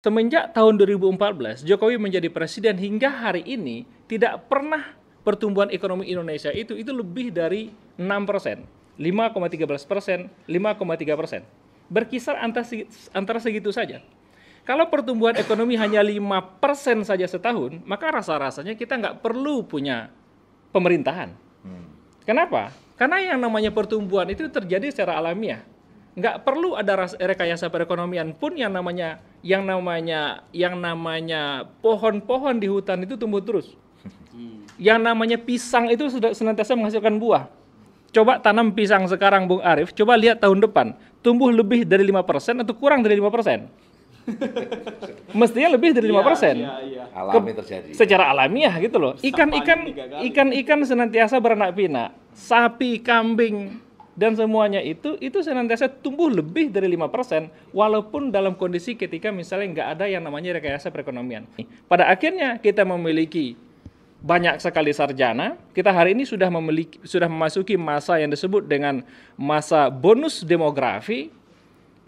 Semenjak tahun 2014, Jokowi menjadi presiden hingga hari ini tidak pernah pertumbuhan ekonomi Indonesia itu lebih dari 6%, 5,13%, 5,3%. Berkisar antara segitu saja. Kalau pertumbuhan ekonomi hanya 5% saja setahun, maka rasa-rasanya kita nggak perlu punya pemerintahan. Kenapa? Karena yang namanya pertumbuhan itu terjadi secara alamiah. Nggak perlu ada rekayasa perekonomian pun yang namanya pohon-pohon di hutan itu tumbuh terus. Yang namanya pisang itu sudah senantiasa menghasilkan buah. Coba tanam pisang sekarang, Bung Arief, coba lihat tahun depan, tumbuh lebih dari 5% atau kurang dari 5%? Mestinya lebih dari 5%. Iya. Alami terjadi. Secara alamiah gitu loh. Ikan senantiasa beranak pinak. Sapi, kambing, dan semuanya itu senantiasa tumbuh lebih dari 5%, walaupun dalam kondisi ketika misalnya nggak ada yang namanya rekayasa perekonomian. Pada akhirnya kita memiliki banyak sekali sarjana. Kita hari ini sudah memasuki masa yang disebut dengan masa bonus demografi.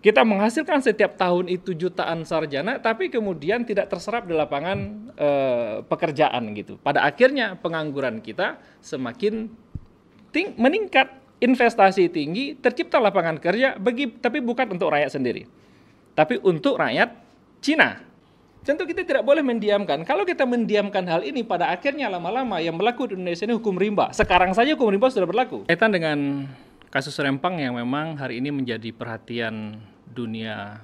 Kita menghasilkan setiap tahun itu jutaan sarjana, tapi kemudian tidak terserap di lapangan pekerjaan gitu. Pada akhirnya pengangguran kita semakin meningkat. Investasi tinggi, tercipta lapangan kerja, tapi bukan untuk rakyat sendiri, tapi untuk rakyat Cina. Tentu kita tidak boleh mendiamkan. Kalau kita mendiamkan hal ini, pada akhirnya lama-lama yang berlaku di Indonesia ini hukum rimba. Sekarang saja hukum rimba sudah berlaku. Kaitan dengan kasus Rempang yang memang hari ini menjadi perhatian dunia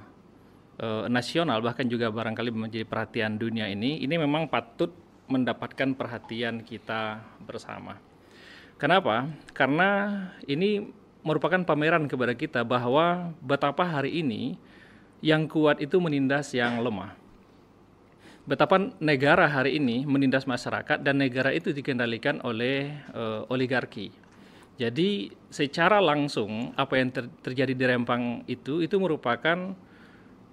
nasional, bahkan juga barangkali menjadi perhatian dunia ini memang patut mendapatkan perhatian kita bersama. Kenapa? Karena ini merupakan pameran kepada kita bahwa betapa hari ini yang kuat itu menindas yang lemah. Betapa negara hari ini menindas masyarakat dan negara itu dikendalikan oleh oligarki. Jadi secara langsung apa yang terjadi di Rempang itu merupakan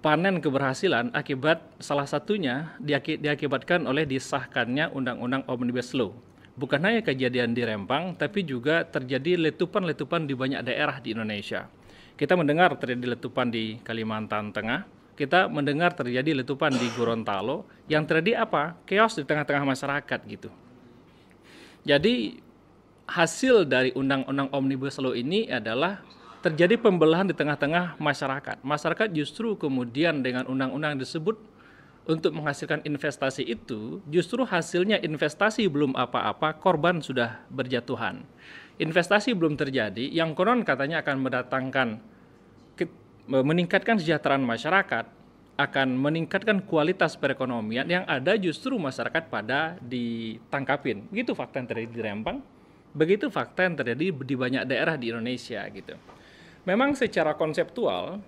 panen keberhasilan akibat salah satunya diakibatkan oleh disahkannya Undang-Undang Omnibus Law. Bukan hanya kejadian di Rempang, tapi juga terjadi letupan-letupan di banyak daerah di Indonesia. Kita mendengar terjadi letupan di Kalimantan Tengah, kita mendengar terjadi letupan di Gorontalo, yang terjadi apa? Chaos di tengah-tengah masyarakat gitu. Jadi hasil dari Undang-Undang Omnibus Law ini adalah terjadi pembelahan di tengah-tengah masyarakat. Masyarakat justru kemudian dengan undang-undang disebut untuk menghasilkan investasi itu, justru hasilnya investasi belum apa-apa, korban sudah berjatuhan. Investasi belum terjadi, yang konon katanya akan meningkatkan kesejahteraan masyarakat, akan meningkatkan kualitas perekonomian, yang ada justru masyarakat pada ditangkapin. Begitu fakta yang terjadi di Rempang, begitu fakta yang terjadi di banyak daerah di Indonesia gitu. Memang secara konseptual,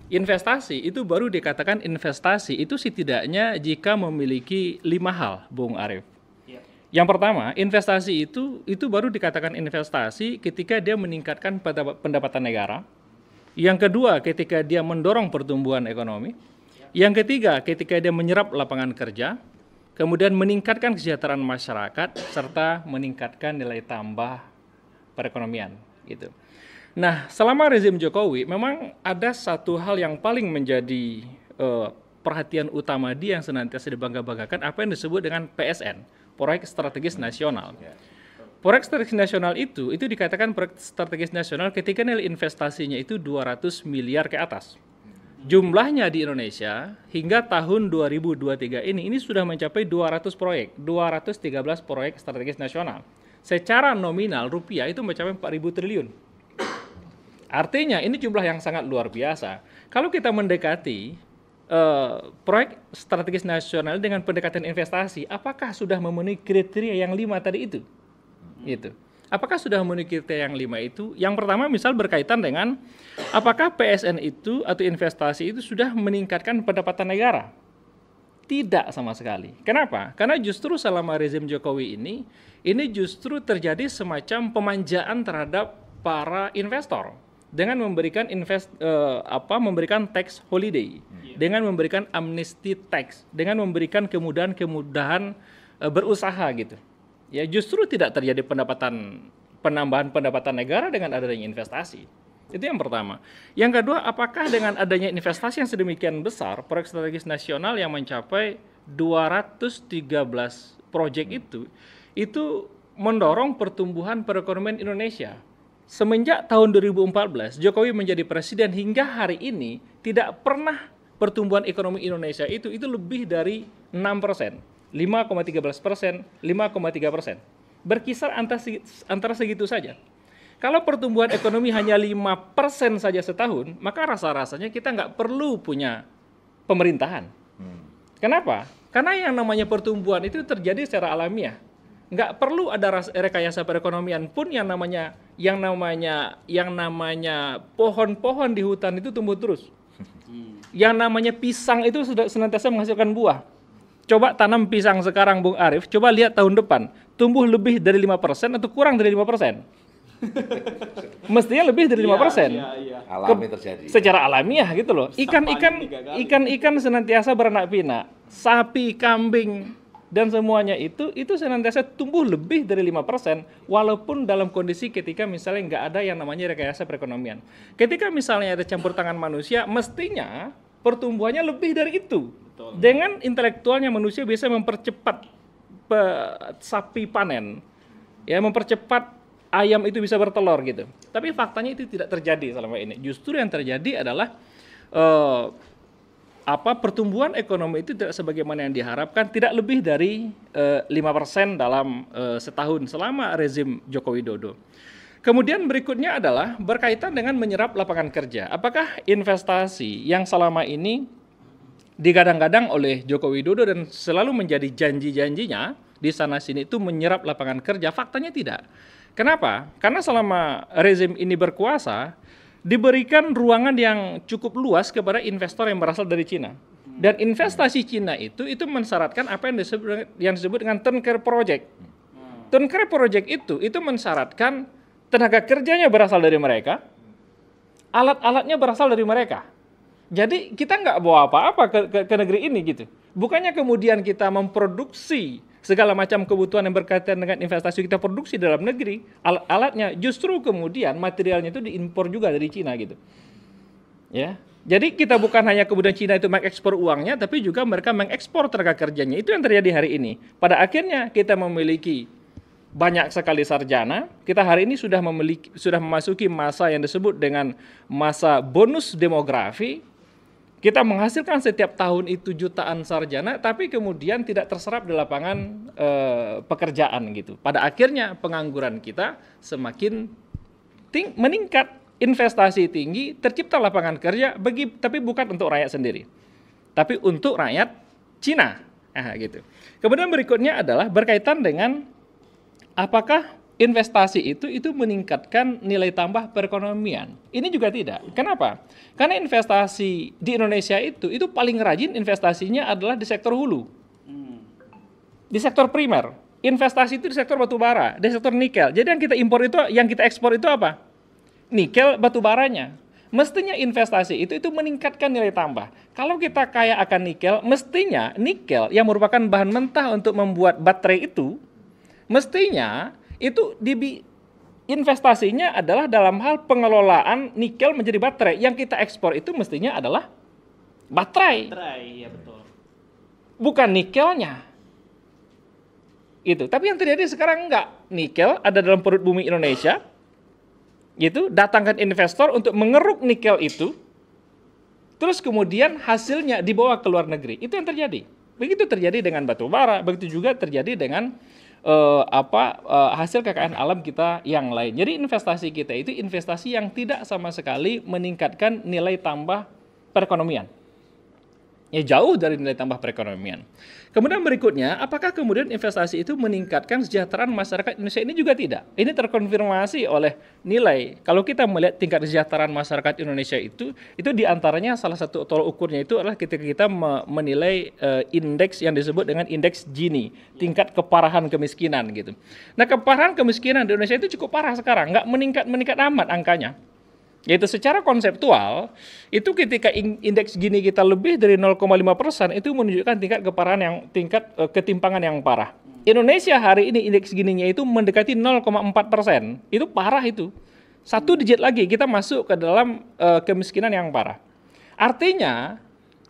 investasi itu baru dikatakan investasi itu setidaknya jika memiliki 5 hal, Bung Arief. Yang pertama, investasi itu baru dikatakan investasi ketika dia meningkatkan pendapatan negara. Yang kedua, ketika dia mendorong pertumbuhan ekonomi. Yang ketiga, ketika dia menyerap lapangan kerja, kemudian meningkatkan kesejahteraan masyarakat serta meningkatkan nilai tambah perekonomian gitu. Nah, selama rezim Jokowi memang ada satu hal yang paling menjadi perhatian utama dia yang senantiasa dibangga-banggakan, apa yang disebut dengan PSN, Proyek Strategis Nasional. Proyek Strategis Nasional itu dikatakan proyek strategis nasional ketika nilai investasinya itu 200 miliar ke atas. Jumlahnya di Indonesia hingga tahun 2023 ini sudah mencapai 213 proyek strategis nasional. Secara nominal rupiah itu mencapai 4.000 triliun. Artinya ini jumlah yang sangat luar biasa. Kalau kita mendekati proyek strategis nasional dengan pendekatan investasi, apakah sudah memenuhi kriteria yang 5 tadi itu? Gitu. Apakah sudah memenuhi kriteria yang 5 itu? Yang pertama misal berkaitan dengan apakah PSN itu atau investasi itu sudah meningkatkan pendapatan negara? Tidak sama sekali. Kenapa? Karena justru selama rezim Jokowi ini justru terjadi semacam pemanjaan terhadap para investor dengan memberikan memberikan tax holiday, dengan memberikan amnesty tax, dengan memberikan kemudahan berusaha gitu. Ya justru tidak terjadi penambahan pendapatan negara dengan adanya investasi. Itu yang pertama. Yang kedua, apakah dengan adanya investasi yang sedemikian besar, proyek strategis nasional yang mencapai 213 proyek itu mendorong pertumbuhan perekonomian Indonesia. Semenjak tahun 2014, Jokowi menjadi presiden hingga hari ini tidak pernah pertumbuhan ekonomi Indonesia itu lebih dari 6%, 5,13%, 5,3%. Berkisar antara segitu saja. Kalau pertumbuhan ekonomi hanya 5% saja setahun, maka rasa-rasanya kita nggak perlu punya pemerintahan. Kenapa? Karena yang namanya pertumbuhan itu terjadi secara alamiah. Nggak perlu ada rekayasa perekonomian pun yang namanya pohon-pohon di hutan itu tumbuh terus. Yang namanya pisang itu sudah senantiasa menghasilkan buah. Coba tanam pisang sekarang, Bung Arief, coba lihat tahun depan, tumbuh lebih dari 5% atau kurang dari 5%? Mestinya lebih dari 5%. Iya. Alami terjadi. Secara alamiah gitu loh. Ikan senantiasa beranak pinak. Sapi, kambing, dan semuanya itu senantiasa tumbuh lebih dari 5%, walaupun dalam kondisi ketika misalnya nggak ada yang namanya rekayasa perekonomian. Ketika misalnya ada campur tangan manusia, mestinya pertumbuhannya lebih dari itu. Betul. Dengan intelektualnya manusia bisa mempercepat sapi panen, ya, mempercepat ayam itu bisa bertelur gitu. Tapi faktanya itu tidak terjadi selama ini. Justru yang terjadi adalah pertumbuhan ekonomi itu tidak sebagaimana yang diharapkan, tidak lebih dari 5% dalam setahun selama rezim Joko Widodo. Kemudian berikutnya adalah berkaitan dengan menyerap lapangan kerja. Apakah investasi yang selama ini digadang-gadang oleh Joko Widodo dan selalu menjadi janji-janjinya di sana-sini itu menyerap lapangan kerja? Faktanya tidak. Kenapa? Karena selama rezim ini berkuasa, diberikan ruangan yang cukup luas kepada investor yang berasal dari Cina. Dan investasi Cina itu mensyaratkan apa yang disebut dengan turn care project. Turn care project itu mensyaratkan tenaga kerjanya berasal dari mereka, alat-alatnya berasal dari mereka. Jadi kita nggak bawa apa-apa ke negeri ini gitu. Bukannya kemudian kita memproduksi segala macam kebutuhan yang berkaitan dengan investasi kita produksi dalam negeri, alat-alatnya, justru kemudian materialnya itu diimpor juga dari Cina gitu. Ya. Jadi kita bukan hanya kemudian Cina itu mengekspor uangnya, tapi juga mereka mengekspor tenaga kerjanya. Itu yang terjadi hari ini. Pada akhirnya kita memiliki banyak sekali sarjana. Kita hari ini sudah memasuki masa yang disebut dengan masa bonus demografi. Kita menghasilkan setiap tahun itu jutaan sarjana, tapi kemudian tidak terserap di lapangan pekerjaan gitu. Pada akhirnya pengangguran kita semakin meningkat, investasi tinggi, tercipta lapangan kerja, tapi bukan untuk rakyat sendiri, tapi untuk rakyat Cina. Gitu. Kemudian berikutnya adalah berkaitan dengan apakah investasi itu meningkatkan nilai tambah perekonomian. Ini juga tidak. Kenapa? Karena investasi di Indonesia itu paling rajin investasinya adalah di sektor hulu. Di sektor primer. Investasi itu di sektor batu bara, di sektor nikel. Jadi yang kita ekspor itu apa? Nikel, batu baranya. Mestinya investasi itu meningkatkan nilai tambah. Kalau kita kaya akan nikel, mestinya nikel yang merupakan bahan mentah untuk membuat baterai itu, mestinya itu investasinya adalah dalam hal pengelolaan nikel menjadi baterai. Yang kita ekspor itu mestinya adalah baterai. Ya betul. Bukan nikelnya. Itu. Tapi yang terjadi sekarang enggak. Nikel ada dalam perut bumi Indonesia. Gitu, datangkan investor untuk mengeruk nikel itu. Terus kemudian hasilnya dibawa ke luar negeri. Itu yang terjadi. Begitu terjadi dengan batu bara, begitu juga terjadi dengan hasil kekayaan alam kita yang lain. Jadi investasi kita itu investasi yang tidak sama sekali meningkatkan nilai tambah perekonomian. Ya, jauh dari nilai tambah perekonomian. Kemudian berikutnya, apakah kemudian investasi itu meningkatkan kesejahteraan masyarakat Indonesia? Ini juga tidak. Ini terkonfirmasi oleh nilai. Kalau kita melihat tingkat kesejahteraan masyarakat Indonesia itu diantaranya salah satu tolak ukurnya itu adalah ketika kita menilai indeks yang disebut dengan indeks Gini, tingkat keparahan kemiskinan gitu. Nah, keparahan kemiskinan di Indonesia itu cukup parah sekarang, nggak meningkat amat angkanya. Yaitu secara konseptual, itu ketika indeks Gini kita lebih dari 0,5%, itu menunjukkan tingkat ketimpangan yang parah. Indonesia hari ini indeks Gininya itu mendekati 0,4%. Itu parah itu. 1 digit lagi kita masuk ke dalam kemiskinan yang parah. Artinya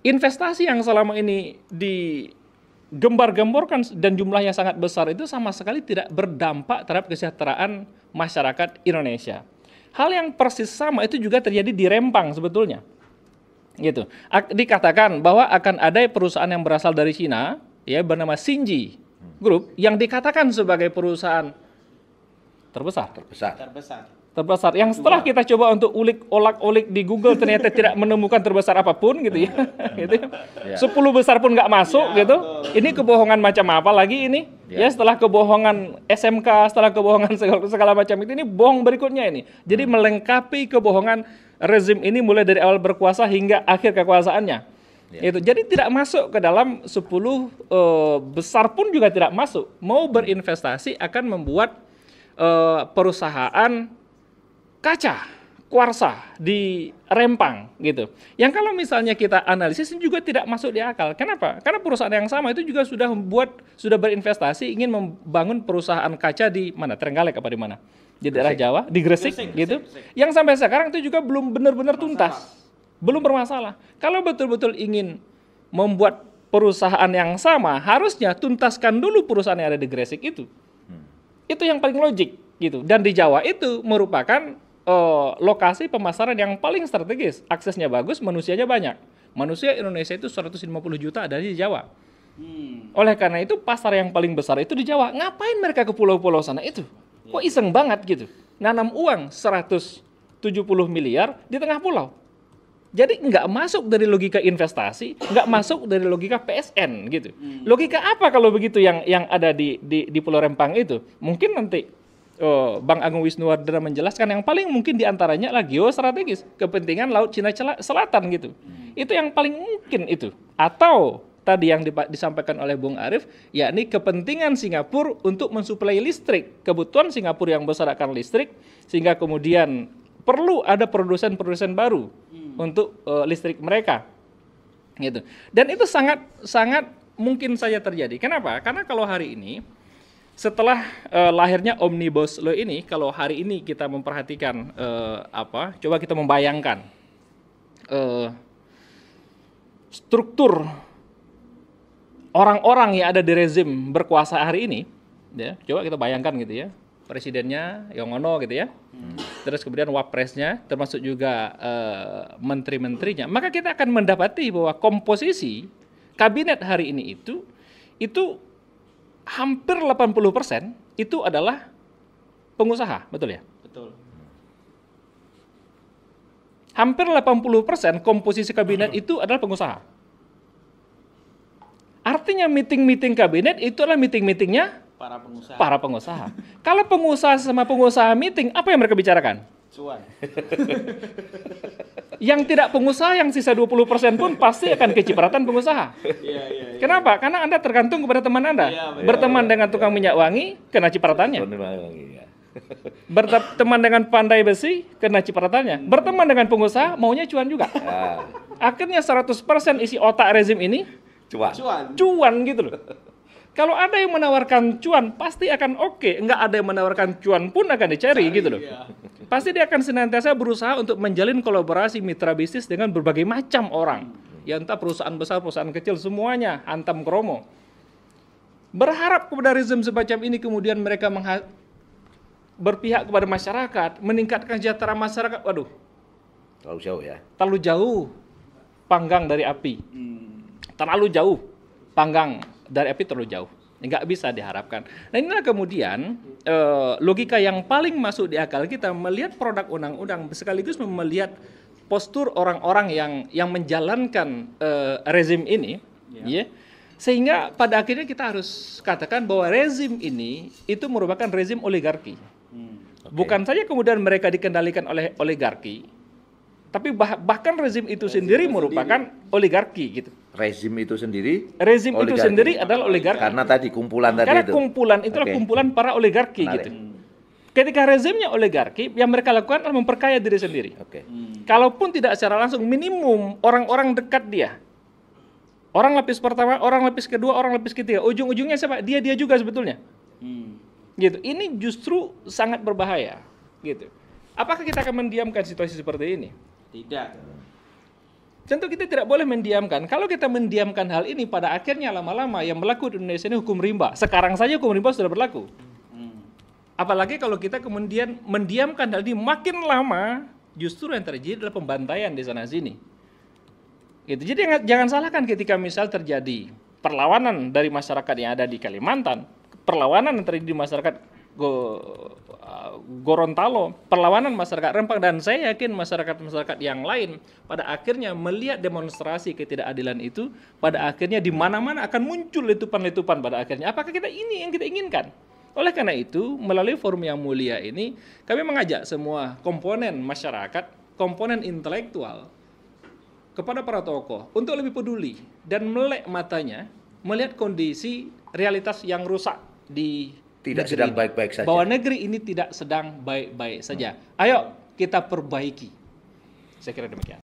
investasi yang selama ini digembar-gemborkan dan jumlahnya sangat besar itu sama sekali tidak berdampak terhadap kesejahteraan masyarakat Indonesia. Hal yang persis sama itu juga terjadi di Rempang sebetulnya. Gitu. Dikatakan bahwa akan ada perusahaan yang berasal dari Cina, ya, bernama Xinji Group, yang dikatakan sebagai perusahaan terbesar. Yang setelah kita coba untuk olak-olik di Google ternyata tidak menemukan terbesar apapun gitu ya. Gitu. 10 besar pun nggak masuk gitu. Ini kebohongan macam apa lagi ini? Ya, setelah kebohongan SMK, setelah kebohongan segala macam itu, ini bohong berikutnya ini. Jadi melengkapi kebohongan rezim ini mulai dari awal berkuasa hingga akhir kekuasaannya. Itu. Jadi tidak masuk ke dalam 10 besar pun juga tidak masuk. Mau berinvestasi akan membuat perusahaan kaca, kuarsa di Rempang gitu. Yang kalau misalnya kita analisis ini juga tidak masuk di akal. Kenapa? Karena perusahaan yang sama itu juga sudah berinvestasi ingin membangun perusahaan kaca di mana? Trenggalek apa di mana? Di daerah Jawa, di Gresik gitu. Yang sampai sekarang itu juga belum benar-benar tuntas. Belum bermasalah. Kalau betul-betul ingin membuat perusahaan yang sama, harusnya tuntaskan dulu perusahaan yang ada di Gresik itu. Itu yang paling logik gitu. Dan di Jawa itu merupakan lokasi pemasaran yang paling strategis. Aksesnya bagus, manusianya banyak. Manusia Indonesia itu 150 juta ada di Jawa. Oleh karena itu pasar yang paling besar itu di Jawa. Ngapain mereka ke pulau-pulau sana itu? Kok iseng banget gitu. Nanam uang 170 miliar di tengah pulau. Jadi nggak masuk dari logika investasi, nggak masuk dari logika PSN gitu. Logika apa kalau begitu yang ada di Pulau Rempang itu? Mungkin nanti Bang Agung Wisnuwardana menjelaskan yang paling mungkin diantaranya adalah geostrategis, kepentingan Laut Cina Selatan gitu. Itu yang paling mungkin itu. Atau tadi yang disampaikan oleh Bung Arief, yakni kepentingan Singapura untuk mensuplai listrik, kebutuhan Singapura yang besar akan listrik, sehingga kemudian perlu ada produsen-produsen baru untuk listrik mereka, gitu. Dan itu sangat mungkin saja terjadi. Kenapa? Karena kalau hari ini setelah lahirnya Omnibus Law ini, kalau hari ini kita memperhatikan coba kita membayangkan struktur orang-orang yang ada di rezim berkuasa hari ini, ya, coba kita bayangkan gitu ya, presidennya Yongono gitu ya, terus kemudian wapresnya, termasuk juga menteri-menterinya, maka kita akan mendapati bahwa komposisi kabinet hari ini itu hampir 80% itu adalah pengusaha, betul ya? Betul. Hampir 80% komposisi kabinet itu adalah pengusaha. Artinya meeting-meeting kabinet itu adalah meeting-meetingnya para pengusaha. Kalau pengusaha sama pengusaha meeting, apa yang mereka bicarakan? Cuan. Yang tidak pengusaha, yang sisa 20% pun pasti akan kecipratan pengusaha. Iya. Kenapa? Karena Anda tergantung kepada teman Anda. Berteman dengan tukang minyak wangi, kena cipratannya. Berteman dengan pandai besi, kena cipratannya. Berteman dengan pengusaha, maunya cuan juga. Akhirnya 100% isi otak rezim ini cuan gitu loh. Kalau ada yang menawarkan cuan, pasti akan oke. Enggak ada yang menawarkan cuan pun akan dicari gitu loh. Pasti dia akan senantiasa berusaha untuk menjalin kolaborasi mitra bisnis dengan berbagai macam orang. Ya entah perusahaan besar, perusahaan kecil, semuanya hantam kromo. Berharap kepada rezim semacam ini kemudian mereka berpihak kepada masyarakat, meningkatkan sejahtera masyarakat. Waduh, terlalu jauh ya. Terlalu jauh panggang dari api. Terlalu jauh panggang dari api, terlalu jauh. Nggak bisa diharapkan. Nah inilah kemudian logika yang paling masuk di akal kita melihat produk undang-undang sekaligus melihat postur orang-orang yang menjalankan rezim ini, ya. Sehingga pada akhirnya kita harus katakan bahwa rezim ini itu merupakan rezim oligarki. Bukan saja kemudian mereka dikendalikan oleh oligarki, tapi bahkan rezim itu sendiri merupakan oligarki gitu. Rezim itu sendiri adalah oligarki. Karena tadi kumpulan tadi Karena itu. kumpulan itulah kumpulan para oligarki gitu. Ketika rezimnya oligarki, yang mereka lakukan adalah memperkaya diri sendiri. Kalaupun tidak secara langsung, minimum orang-orang dekat dia. Orang lapis pertama, orang lapis kedua, orang lapis ketiga. Ujung-ujungnya siapa? Dia juga sebetulnya. Gitu. Ini justru sangat berbahaya. Gitu. Apakah kita akan mendiamkan situasi seperti ini? Tidak. Tentu kita tidak boleh mendiamkan. Kalau kita mendiamkan hal ini, pada akhirnya lama-lama yang berlaku di Indonesia ini hukum rimba. Sekarang saja hukum rimba sudah berlaku. Apalagi kalau kita kemudian mendiamkan hal ini, makin lama justru yang terjadi adalah pembantaian di sana sini. Gitu. Jadi jangan salahkan ketika misal terjadi perlawanan dari masyarakat yang ada di Kalimantan, perlawanan yang terjadi di masyarakat Gorontalo, perlawanan masyarakat Rempang, dan saya yakin masyarakat-masyarakat yang lain pada akhirnya melihat demonstrasi ketidakadilan itu, pada akhirnya di mana-mana akan muncul letupan-letupan pada akhirnya. Apakah ini yang kita inginkan? Oleh karena itu, melalui forum yang mulia ini, kami mengajak semua komponen masyarakat, komponen intelektual, kepada para tokoh untuk lebih peduli dan melek matanya melihat kondisi realitas yang rusak di Tidak negeri sedang ini. baik-baik saja. Bahwa negeri ini tidak sedang baik-baik saja. Ayo kita perbaiki. Saya kira demikian.